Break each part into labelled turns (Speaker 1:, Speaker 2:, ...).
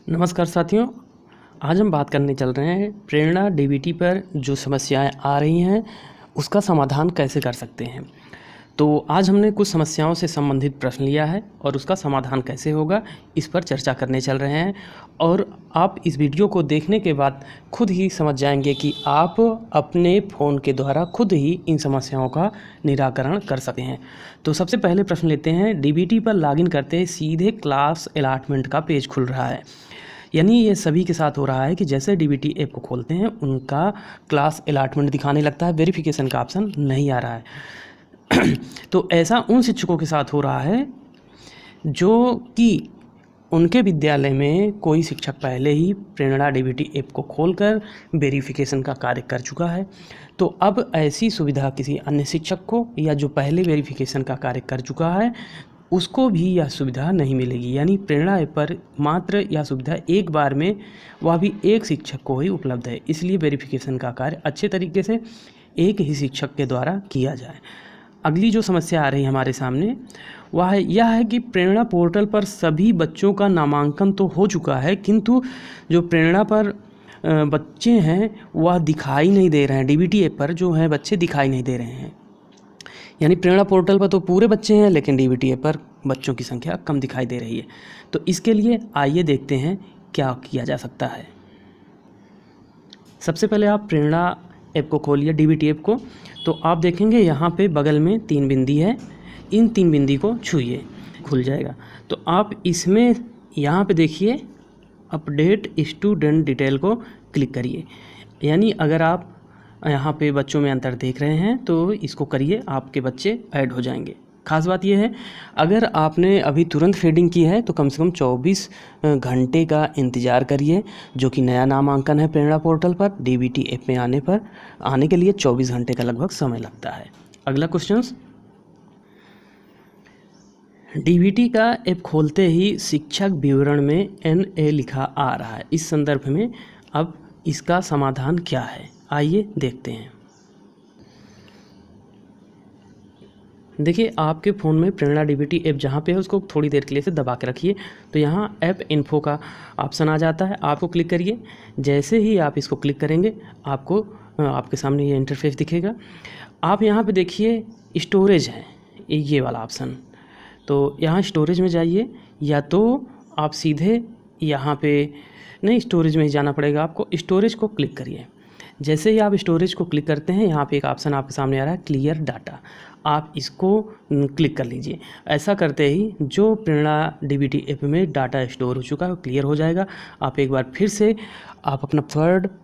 Speaker 1: नमस्कार साथियों, आज हम बात करने चल रहे हैं प्रेरणा डीबीटी पर जो समस्याएं आ रही हैं उसका समाधान कैसे कर सकते हैं। तो आज हमने कुछ समस्याओं से संबंधित प्रश्न लिया है और उसका समाधान कैसे होगा इस पर चर्चा करने चल रहे हैं। और आप इस वीडियो को देखने के बाद खुद ही समझ जाएंगे कि आप अपने फ़ोन के द्वारा खुद ही इन समस्याओं का निराकरण कर सकते हैं। तो सबसे पहले प्रश्न लेते हैं। डीबीटी पर लॉगिन करते ही सीधे क्लास अलॉटमेंट का पेज खुल रहा है, यानी ये सभी के साथ हो रहा है कि जैसे डीबीटी ऐप को खोलते हैं उनका क्लास अलॉटमेंट दिखाने लगता है, वेरिफिकेशन का ऑप्शन नहीं आ रहा है। तो ऐसा उन शिक्षकों के साथ हो रहा है जो कि उनके विद्यालय में कोई शिक्षक पहले ही प्रेरणा डीबीटी ऐप को खोलकर वेरिफिकेशन का कार्य कर चुका है। तो अब ऐसी सुविधा किसी अन्य शिक्षक को या जो पहले वेरिफिकेशन का कार्य कर चुका है उसको भी यह सुविधा नहीं मिलेगी। यानी प्रेरणा ऐप पर मात्र यह सुविधा एक बार में, वह भी एक शिक्षक को ही उपलब्ध है। इसलिए वेरिफिकेशन का कार्य अच्छे तरीके से एक ही शिक्षक के द्वारा किया जाए। अगली जो समस्या आ रही है हमारे सामने वह यह है कि प्रेरणा पोर्टल पर सभी बच्चों का नामांकन तो हो चुका है, किंतु जो प्रेरणा पर बच्चे हैं वह दिखाई नहीं दे रहे हैं। डीबीटी ऐप पर जो हैं बच्चे दिखाई नहीं दे रहे हैं। यानी प्रेरणा पोर्टल पर तो पूरे बच्चे हैं लेकिन डीबीटी ऐप पर बच्चों की संख्या कम दिखाई दे रही है। तो इसके लिए आइए देखते हैं क्या किया जा सकता है। सबसे पहले आप प्रेरणा ऐप को खोलिए, डीबीटी ऐप को। तो आप देखेंगे यहाँ पे बगल में 3 बिंदी है, इन 3 बिंदी को छूइए, खुल जाएगा। तो आप इसमें यहाँ पे देखिए अपडेट स्टूडेंट डिटेल को क्लिक करिए। यानी अगर आप यहाँ पे बच्चों में अंतर देख रहे हैं तो इसको करिए, आपके बच्चे ऐड हो जाएंगे। खास बात यह है अगर आपने अभी तुरंत फीडिंग की है तो कम से कम 24 घंटे का इंतज़ार करिए, जो कि नया नामांकन है प्रेरणा पोर्टल पर। डीबीटी ऐप में आने के लिए 24 घंटे का लगभग समय लगता है। अगला क्वेश्चन, डीबीटी का ऐप खोलते ही शिक्षक विवरण में NA लिखा आ रहा है। इस संदर्भ में अब इसका समाधान क्या है, आइए देखते हैं। देखिए आपके फ़ोन में प्रेरणा डीबीटी ऐप जहाँ पे है उसको थोड़ी देर के लिए से दबा के रखिए। तो यहाँ ऐप इन्फो का ऑप्शन आ जाता है, आपको क्लिक करिए। जैसे ही आप इसको क्लिक करेंगे आपको आपके सामने ये इंटरफेस दिखेगा। आप यहाँ पे देखिए स्टोरेज है, ये वाला ऑप्शन। तो यहाँ स्टोरेज में जाइए, या तो आप सीधे यहाँ पे नहीं, स्टोरेज में ही जाना पड़ेगा आपको। स्टोरेज को क्लिक करिए। जैसे ही आप स्टोरेज को क्लिक करते हैं यहाँ पे एक ऑप्शन आपके सामने आ रहा है क्लियर डाटा, आप इसको क्लिक कर लीजिए। ऐसा करते ही जो प्रेरणा डीबीटी ऐप में डाटा स्टोर हो चुका है वो क्लियर हो जाएगा। आप एक बार फिर से आप अपना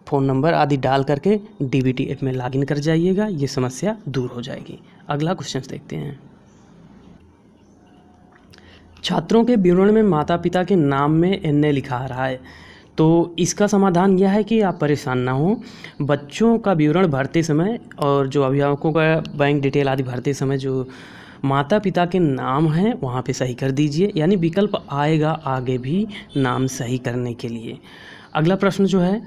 Speaker 1: फ़ोन नंबर आदि डाल करके डीबीटी ऐप में लॉगिन कर जाइएगा, ये समस्या दूर हो जाएगी। अगला क्वेश्चन देखते हैं। छात्रों के विवरण में माता पिता के नाम में NA लिखा आ रहा है। तो इसका समाधान यह है कि आप परेशान ना हो। बच्चों का विवरण भरते समय और जो अभिभावकों का बैंक डिटेल आदि भरते समय जो माता पिता के नाम हैं वहाँ पे सही कर दीजिए। यानी विकल्प आएगा आगे भी नाम सही करने के लिए। अगला प्रश्न जो है,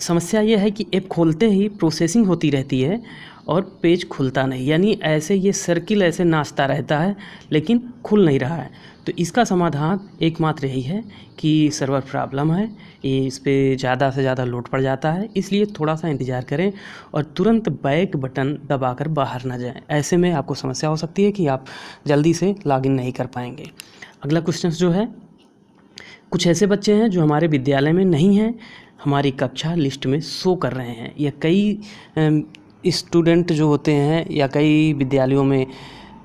Speaker 1: समस्या यह है कि ऐप खोलते ही प्रोसेसिंग होती रहती है और पेज खुलता नहीं। यानी ऐसे ये सर्किल ऐसे नाचता रहता है लेकिन खुल नहीं रहा है। तो इसका समाधान एकमात्र यही है कि सर्वर प्रॉब्लम है, ये इस पर ज़्यादा से ज़्यादा लोड पड़ जाता है। इसलिए थोड़ा सा इंतज़ार करें और तुरंत बैक बटन दबाकर बाहर ना जाएं। ऐसे में आपको समस्या हो सकती है कि आप जल्दी से लॉगिन नहीं कर पाएंगे। अगला क्वेश्चन जो है, कुछ ऐसे बच्चे हैं जो हमारे विद्यालय में नहीं हैं, हमारी कक्षा लिस्ट में शो कर रहे हैं, या कई स्टूडेंट जो होते हैं या कई विद्यालयों में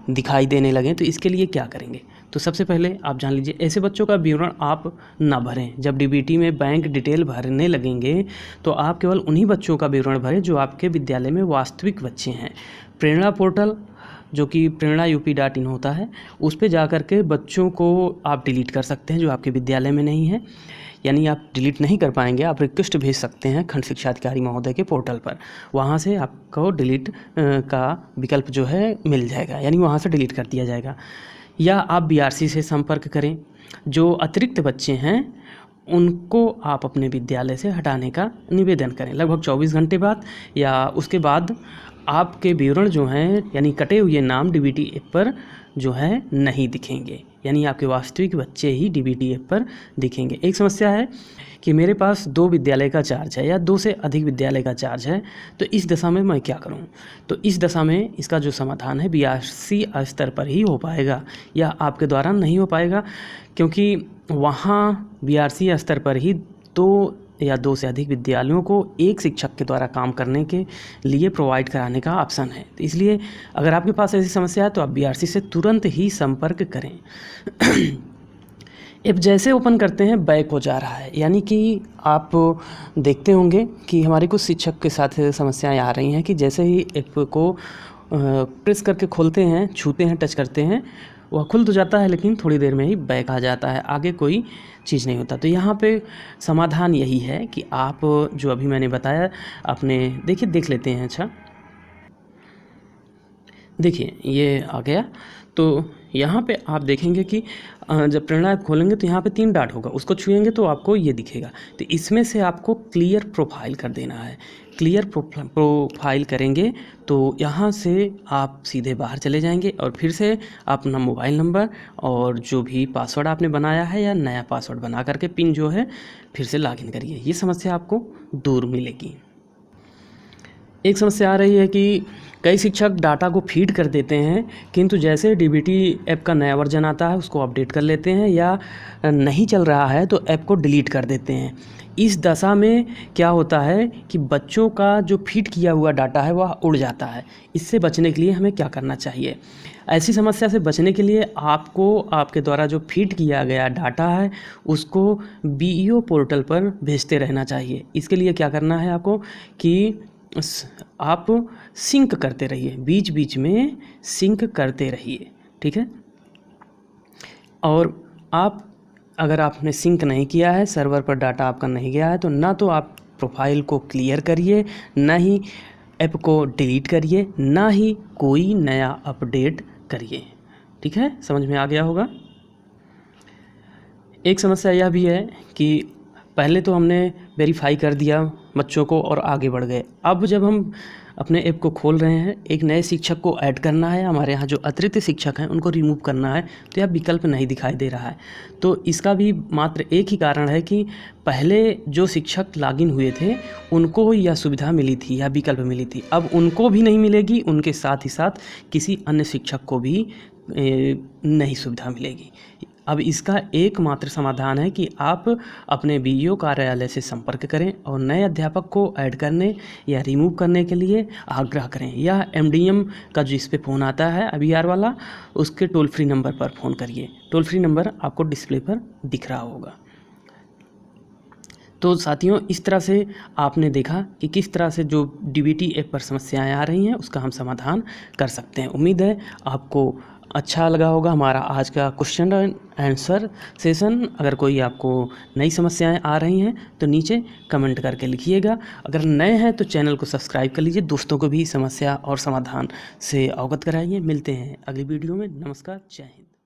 Speaker 1: दिखाई देने लगे। तो इसके लिए क्या करेंगे? तो सबसे पहले आप जान लीजिए, ऐसे बच्चों का विवरण आप ना भरें। जब डीबीटी में बैंक डिटेल भरने लगेंगे तो आप केवल उन्हीं बच्चों का विवरण भरें जो आपके विद्यालय में वास्तविक बच्चे हैं। प्रेरणा पोर्टल जो कि प्रेरणा UP.in होता है, उस पर जा कर के बच्चों को आप डिलीट कर सकते हैं जो आपके विद्यालय में नहीं है। यानी आप डिलीट नहीं कर पाएंगे, आप रिक्वेस्ट भेज सकते हैं खंड शिक्षा अधिकारी महोदय के पोर्टल पर, वहाँ से आपको डिलीट का विकल्प जो है मिल जाएगा। यानी वहाँ से डिलीट कर दिया जाएगा। या आप BRC से संपर्क करें। जो अतिरिक्त बच्चे हैं उनको आप अपने विद्यालय से हटाने का निवेदन करें लगभग 24 घंटे बाद, या उसके बाद आपके विवरण जो हैं यानी कटे हुए नाम डीबीटी ऐप पर जो है नहीं दिखेंगे। यानी आपके वास्तविक बच्चे ही डीबीटी ऐप पर दिखेंगे। एक समस्या है कि मेरे पास 2 विद्यालय का चार्ज है या 2 से अधिक विद्यालय का चार्ज है, तो इस दशा में मैं क्या करूं? तो इस दशा में इसका जो समाधान है बीआरसी स्तर पर ही हो पाएगा या आपके द्वारा नहीं हो पाएगा, क्योंकि वहाँ बीआरसी स्तर पर ही 2 या 2 से अधिक विद्यालयों को एक शिक्षक के द्वारा काम करने के लिए प्रोवाइड कराने का ऑप्शन है। तो इसलिए अगर आपके पास ऐसी समस्या है तो आप बीआरसी से तुरंत ही संपर्क करें। ऐप जैसे ओपन करते हैं बैक हो जा रहा है, यानी कि आप देखते होंगे कि हमारे कुछ शिक्षक के साथ समस्याएं आ रही हैं कि जैसे ही ऐप को प्रेस करके खोलते हैं, छूते हैं, टच करते हैं, वह खुल तो जाता है लेकिन थोड़ी देर में ही बैक आ जाता है, आगे कोई चीज़ नहीं होता। तो यहाँ पे समाधान यही है कि आप जो अभी मैंने बताया आपने देखिए, देख लेते हैं। अच्छा देखिए ये आ गया। तो यहाँ पे आप देखेंगे कि जब प्रेरणा ऐप खोलेंगे तो यहाँ पे 3 डॉट होगा, उसको छुएंगे तो आपको ये दिखेगा। तो इसमें से आपको क्लियर प्रोफाइल कर देना है। क्लियर प्रोफाइल करेंगे तो यहाँ से आप सीधे बाहर चले जाएंगे और फिर से अपना मोबाइल नंबर और जो भी पासवर्ड आपने बनाया है या नया पासवर्ड बना करके पिन जो है फिर से लॉगिन करिए। ये समस्या आपको दूर मिलेगी। एक समस्या आ रही है कि कई शिक्षक डाटा को फीड कर देते हैं, किंतु जैसे डीबीटी ऐप का नया वर्जन आता है उसको अपडेट कर लेते हैं या नहीं चल रहा है तो ऐप को डिलीट कर देते हैं। इस दशा में क्या होता है कि बच्चों का जो फीड किया हुआ डाटा है वह उड़ जाता है। इससे बचने के लिए हमें क्या करना चाहिए? ऐसी समस्या से बचने के लिए आपको आपके द्वारा जो फीड किया गया डाटा है उसको बीईओ पोर्टल पर भेजते रहना चाहिए। इसके लिए क्या करना है आपको कि आप सिंक करते रहिए, बीच बीच में सिंक करते रहिए, ठीक है। और आप अगर आपने सिंक नहीं किया है, सर्वर पर डाटा आपका नहीं गया है, तो ना तो आप प्रोफाइल को क्लियर करिए, ना ही ऐप को डिलीट करिए, ना ही कोई नया अपडेट करिए, ठीक है। समझ में आ गया होगा। एक समस्या यह भी है कि पहले तो हमने वेरीफाई कर दिया बच्चों को और आगे बढ़ गए। अब जब हम अपने ऐप को खोल रहे हैं, एक नए शिक्षक को ऐड करना है, हमारे यहाँ जो अतिरिक्त शिक्षक हैं उनको रिमूव करना है, तो यह विकल्प नहीं दिखाई दे रहा है। तो इसका भी मात्र एक ही कारण है कि पहले जो शिक्षक लॉगिन हुए थे उनको यह सुविधा मिली थी, यह विकल्प मिली थी। अब उनको भी नहीं मिलेगी, उनके साथ ही साथ किसी अन्य शिक्षक को भी नई सुविधा मिलेगी। अब इसका एकमात्र समाधान है कि आप अपने बीईओ कार्यालय से संपर्क करें और नए अध्यापक को ऐड करने या रिमूव करने के लिए आग्रह करें, या एमडीएम का जो इस पे फ़ोन आता है अबीआर वाला, उसके टोल फ्री नंबर पर फ़ोन करिए। टोल फ्री नंबर आपको डिस्प्ले पर दिख रहा होगा। तो साथियों, इस तरह से आपने देखा कि किस तरह से जो डीबीटी ऐप पर समस्याएं आ रही हैं उसका हम समाधान कर सकते हैं। उम्मीद है आपको अच्छा लगा होगा हमारा आज का क्वेश्चन एंड आंसर सेशन। अगर कोई आपको नई समस्याएं आ रही हैं तो नीचे कमेंट करके लिखिएगा। अगर नए हैं तो चैनल को सब्सक्राइब कर लीजिए, दोस्तों को भी समस्या और समाधान से अवगत कराइए। मिलते हैं अगली वीडियो में। नमस्कार, जय हिंद।